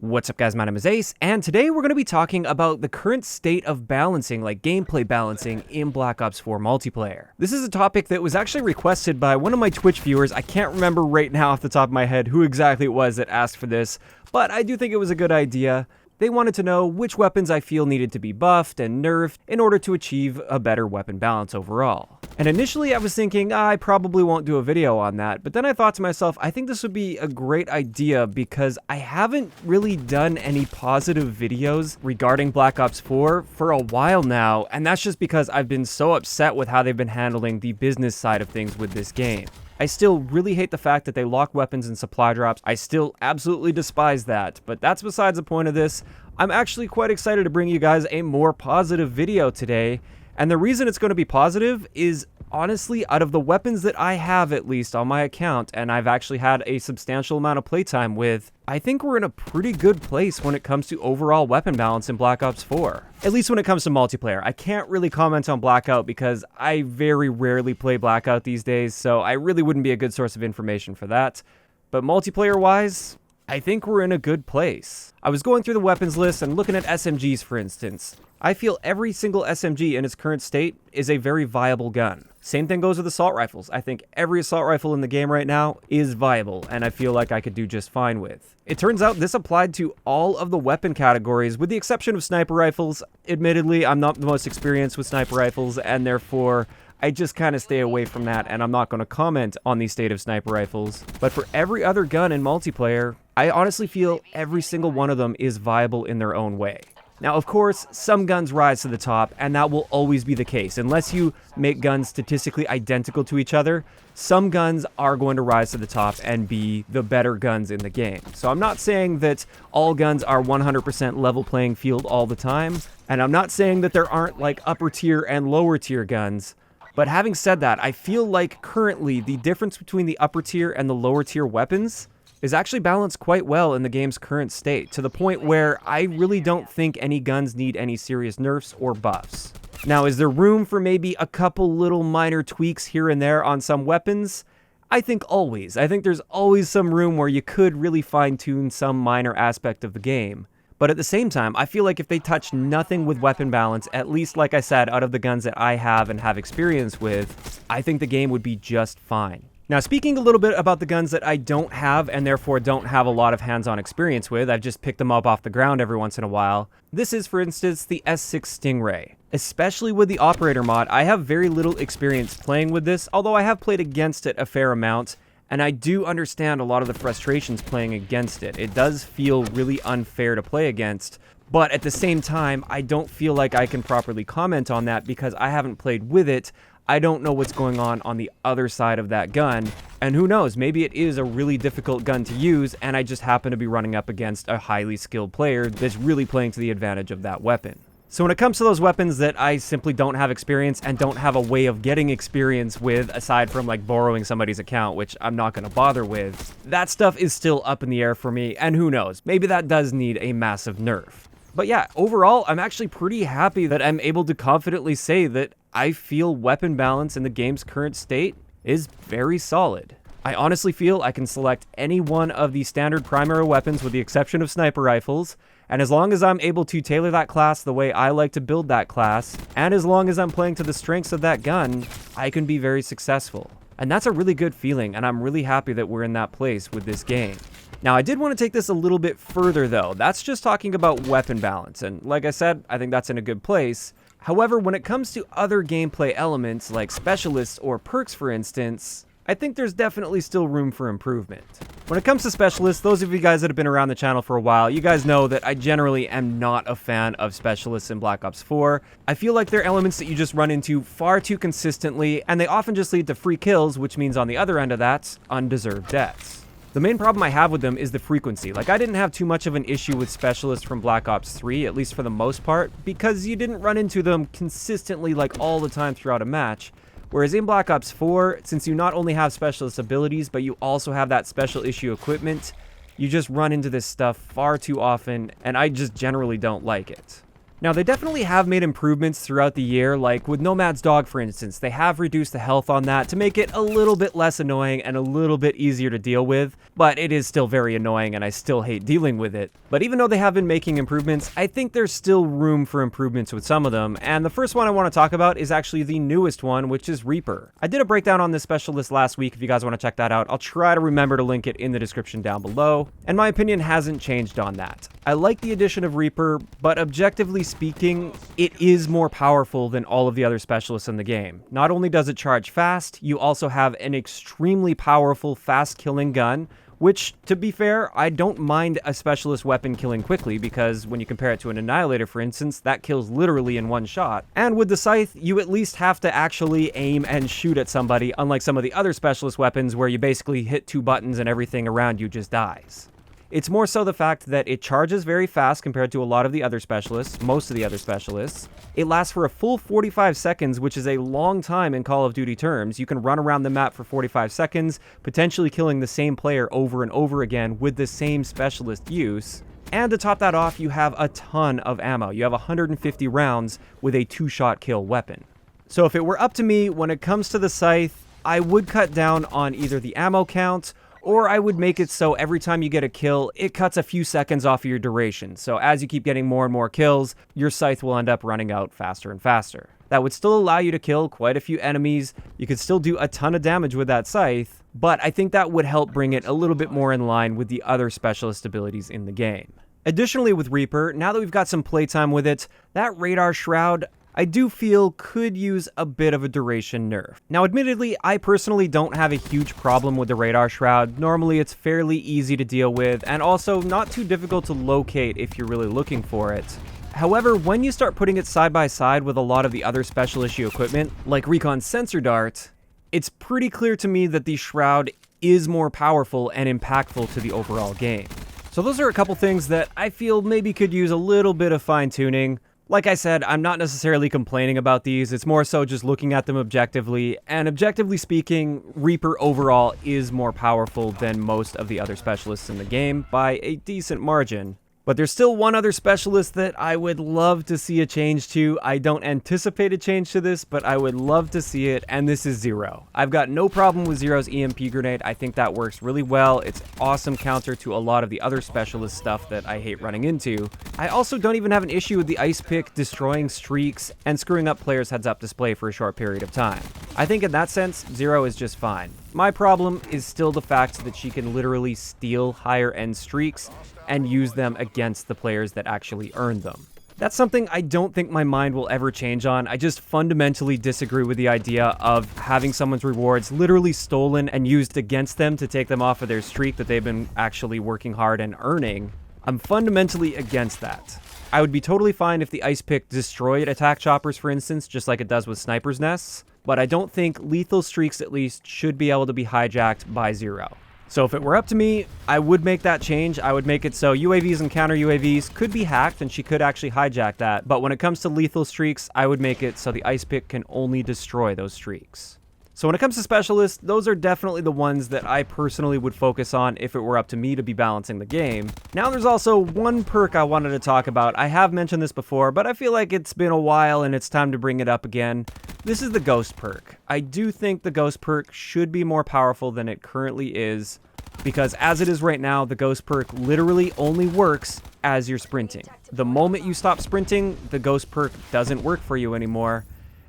What's up guys, my name is Ace, and today we're going to be talking about the current state of balancing, like gameplay balancing, in Black Ops 4 multiplayer. This is a topic that was actually requested by one of my Twitch viewers. I can't remember right now off the top of my head who exactly it was that asked for this, but I do think it was a good idea. They wanted to know which weapons I feel needed to be buffed and nerfed in order to achieve a better weapon balance overall. And initially I was thinking, I probably won't do a video on that, but then I thought to myself, I think this would be a great idea because I haven't really done any positive videos regarding Black Ops 4 for a while now, and that's just because I've been so upset with how they've been handling the business side of things with this game. I still really hate the fact that they lock weapons in supply drops. I still absolutely despise that, but that's besides the point of this. I'm actually quite excited to bring you guys a more positive video today, and the reason it's going to be positive is honestly, out of the weapons that I have at least on my account, and I've actually had a substantial amount of playtime with, I think we're in a pretty good place when it comes to overall weapon balance in Black Ops 4. At least when it comes to multiplayer. I can't really comment on Blackout because I very rarely play Blackout these days, so I really wouldn't be a good source of information for that. But multiplayer-wise, I think we're in a good place. I was going through the weapons list and looking at SMGs, for instance. I feel every single SMG in its current state is a very viable gun. Same thing goes with assault rifles. I think every assault rifle in the game right now is viable, and I feel like I could do just fine with. It turns out this applied to all of the weapon categories, with the exception of sniper rifles. Admittedly, I'm not the most experienced with sniper rifles, and therefore, I just kind of stay away from that, and I'm not going to comment on the state of sniper rifles. But for every other gun in multiplayer, I honestly feel every single one of them is viable in their own way. Now, of course, some guns rise to the top, and that will always be the case. Unless you make guns statistically identical to each other, some guns are going to rise to the top and be the better guns in the game. So I'm not saying that all guns are 100% level playing field all the time, and I'm not saying that there aren't like upper tier and lower tier guns. But having said that, I feel like currently the difference between the upper tier and the lower tier weapons is actually balanced quite well in the game's current state, to the point where I really don't think any guns need any serious nerfs or buffs. Now, is there room for maybe a couple little minor tweaks here and there on some weapons? I think always. I think there's always some room where you could really fine-tune some minor aspect of the game. But at the same time, I feel like if they touch nothing with weapon balance, at least like I said, out of the guns that I have and have experience with, I think the game would be just fine. Now, speaking a little bit about the guns that I don't have and therefore don't have a lot of hands-on experience with, I've just picked them up off the ground every once in a while. This is, for instance, the S6 Stingray. Especially with the operator mod, I have very little experience playing with this, although I have played against it a fair amount, and I do understand a lot of the frustrations playing against it. It does feel really unfair to play against, but at the same time, I don't feel like I can properly comment on that because I haven't played with it. I don't know what's going on the other side of that gun, and who knows, maybe it is a really difficult gun to use, and I just happen to be running up against a highly skilled player that's really playing to the advantage of that weapon. So when it comes to those weapons that I simply don't have experience and don't have a way of getting experience with, aside from like borrowing somebody's account, which I'm not going to bother with, that stuff is still up in the air for me, and who knows, maybe that does need a massive nerf. But yeah, overall, I'm actually pretty happy that I'm able to confidently say that I feel weapon balance in the game's current state is very solid. I honestly feel I can select any one of the standard primary weapons with the exception of sniper rifles, and as long as I'm able to tailor that class the way I like to build that class, and as long as I'm playing to the strengths of that gun, I can be very successful. And that's a really good feeling, and I'm really happy that we're in that place with this game. Now, I did want to take this a little bit further though. That's just talking about weapon balance, and like I said, I think that's in a good place. However, when it comes to other gameplay elements like specialists or perks, for instance, I think there's definitely still room for improvement. When it comes to specialists, those of you guys that have been around the channel for a while, you guys know that I generally am not a fan of specialists in Black Ops 4. I feel like they're elements that you just run into far too consistently, and they often just lead to free kills, which means on the other end of that, undeserved deaths. The main problem I have with them is the frequency. Like, I didn't have too much of an issue with specialists from Black Ops 3, at least for the most part, because you didn't run into them consistently like all the time throughout a match. Whereas in Black Ops 4, since you not only have specialist abilities, but you also have that special issue equipment, you just run into this stuff far too often, and I just generally don't like it. Now, they definitely have made improvements throughout the year, like with Nomad's dog, for instance. They have reduced the health on that to make it a little bit less annoying and a little bit easier to deal with, but it is still very annoying and I still hate dealing with it. But even though they have been making improvements, I think there's still room for improvements with some of them, and the first one I want to talk about is actually the newest one, which is Reaper. I did a breakdown on this specialist last week if you guys want to check that out. I'll try to remember to link it in the description down below, and my opinion hasn't changed on that. I like the addition of Reaper, but objectively speaking, it is more powerful than all of the other specialists in the game. Not only does it charge fast, you also have an extremely powerful, fast-killing gun, which, to be fair, I don't mind a specialist weapon killing quickly, because when you compare it to an Annihilator, for instance, that kills literally in one shot. And with the Scythe, you at least have to actually aim and shoot at somebody, unlike some of the other specialist weapons where you basically hit 2 buttons and everything around you just dies. It's more so the fact that it charges very fast compared to a lot of the other specialists, most of the other specialists. It lasts for a full 45 seconds, which is a long time in Call of Duty terms. You can run around the map for 45 seconds, potentially killing the same player over and over again with the same specialist use. And to top that off, you have a ton of ammo. You have 150 rounds with a 2-shot kill weapon. So if it were up to me, when it comes to the Scythe, I would cut down on either the ammo count, or I would make it so every time you get a kill, it cuts a few seconds off of your duration. So as you keep getting more and more kills, your Scythe will end up running out faster and faster. That would still allow you to kill quite a few enemies. You could still do a ton of damage with that Scythe, but I think that would help bring it a little bit more in line with the other specialist abilities in the game. Additionally, with Reaper, now that we've got some playtime with it, that Radar Shroud, I do feel could use a bit of a duration nerf. Now, admittedly, I personally don't have a huge problem with the Radar Shroud. Normally, it's fairly easy to deal with, and also not too difficult to locate if you're really looking for it. However, when you start putting it side by side with a lot of the other special issue equipment, like Recon's Sensor Dart, it's pretty clear to me that the Shroud is more powerful and impactful to the overall game. So those are a couple things that I feel maybe could use a little bit of fine-tuning. Like I said, I'm not necessarily complaining about these, it's more so just looking at them objectively, and objectively speaking, Reaper overall is more powerful than most of the other specialists in the game by a decent margin. But there's still one other specialist that I would love to see a change to. I don't anticipate a change to this, but I would love to see it, and this is Zero. I've got no problem with Zero's EMP grenade. I think that works really well. It's awesome counter to a lot of the other specialist stuff that I hate running into. I also don't even have an issue with the ice pick destroying streaks and screwing up players' heads-up display for a short period of time. I think in that sense, Zero is just fine. My problem is still the fact that she can literally steal higher-end streaks and use them against the players that actually earn them. That's something I don't think my mind will ever change on. I just fundamentally disagree with the idea of having someone's rewards literally stolen and used against them to take them off of their streak that they've been actually working hard and earning. I'm fundamentally against that. I would be totally fine if the ice pick destroyed attack choppers, for instance, just like it does with snipers' nests, but I don't think lethal streaks at least should be able to be hijacked by Zero. So if it were up to me, I would make that change. I would make it so UAVs and counter UAVs could be hacked and she could actually hijack that. But when it comes to lethal streaks, I would make it so the ice pick can only destroy those streaks. So when it comes to specialists, those are definitely the ones that I personally would focus on if it were up to me to be balancing the game. Now there's also one perk I wanted to talk about. I have mentioned this before, but I feel like it's been a while and it's time to bring it up again. This is the Ghost perk. I do think the Ghost perk should be more powerful than it currently is, because as it is right now, the Ghost perk literally only works as you're sprinting. The moment you stop sprinting, the Ghost perk doesn't work for you anymore,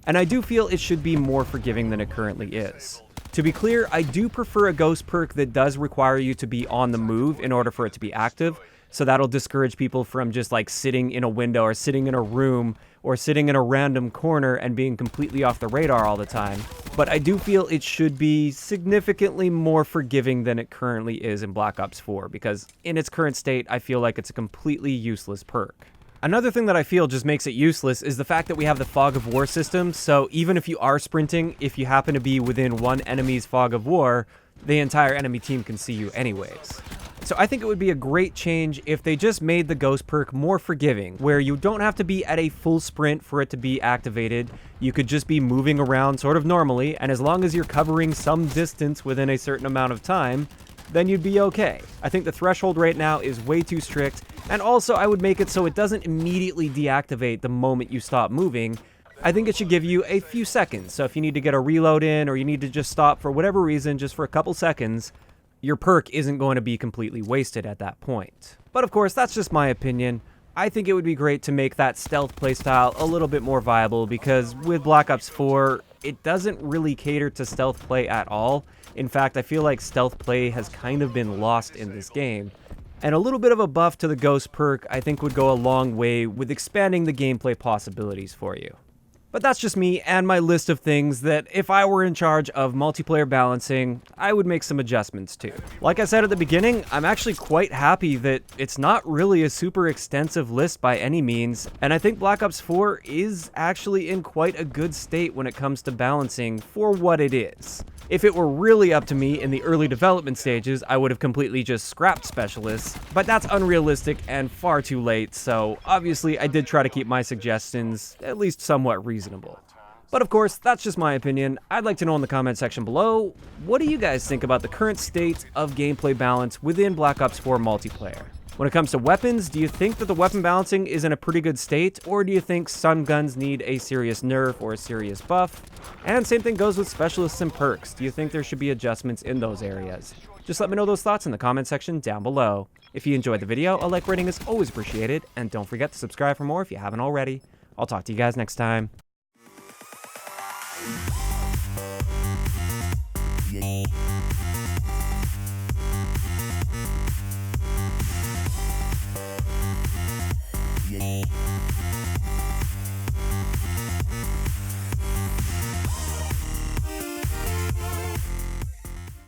and I do feel it should be more forgiving than it currently is. To be clear, I do prefer a Ghost perk that does require you to be on the move in order for it to be active, so that'll discourage people from just like sitting in a window or sitting in a room or sitting in a random corner and being completely off the radar all the time. But I do feel it should be significantly more forgiving than it currently is in Black Ops 4, because in its current state, I feel like it's a completely useless perk. Another thing that I feel just makes it useless is the fact that we have the Fog of War system, so even if you are sprinting, if you happen to be within one enemy's Fog of War, the entire enemy team can see you anyways. So I think it would be a great change if they just made the Ghost perk more forgiving, where you don't have to be at a full sprint for it to be activated. You could just be moving around sort of normally, and as long as you're covering some distance within a certain amount of time, then you'd be okay. I think the threshold right now is way too strict, and also I would make it so it doesn't immediately deactivate the moment you stop moving. I think it should give you a few seconds, so if you need to get a reload in or you need to just stop for whatever reason, just for a couple seconds, your perk isn't going to be completely wasted at that point. But of course, that's just my opinion. I think it would be great to make that stealth playstyle a little bit more viable, because with Black Ops 4, it doesn't really cater to stealth play at all. In fact, I feel like stealth play has kind of been lost in this game. And a little bit of a buff to the Ghost perk I think would go a long way with expanding the gameplay possibilities for you. But that's just me and my list of things that if I were in charge of multiplayer balancing, I would make some adjustments to. Like I said at the beginning, I'm actually quite happy that it's not really a super extensive list by any means, and I think Black Ops 4 is actually in quite a good state when it comes to balancing for what it is. If it were really up to me in the early development stages, I would have completely just scrapped specialists, but that's unrealistic and far too late, so obviously I did try to keep my suggestions at least somewhat reasonable. But of course, that's just my opinion. I'd like to know in the comment section below, what do you guys think about the current state of gameplay balance within Black Ops 4 multiplayer? When it comes to weapons, do you think that the weapon balancing is in a pretty good state, or do you think stun guns need a serious nerf or a serious buff? And same thing goes with specialists and perks. Do you think there should be adjustments in those areas? Just let me know those thoughts in the comment section down below. If you enjoyed the video, a like rating is always appreciated, and don't forget to subscribe for more if you haven't already. I'll talk to you guys next time.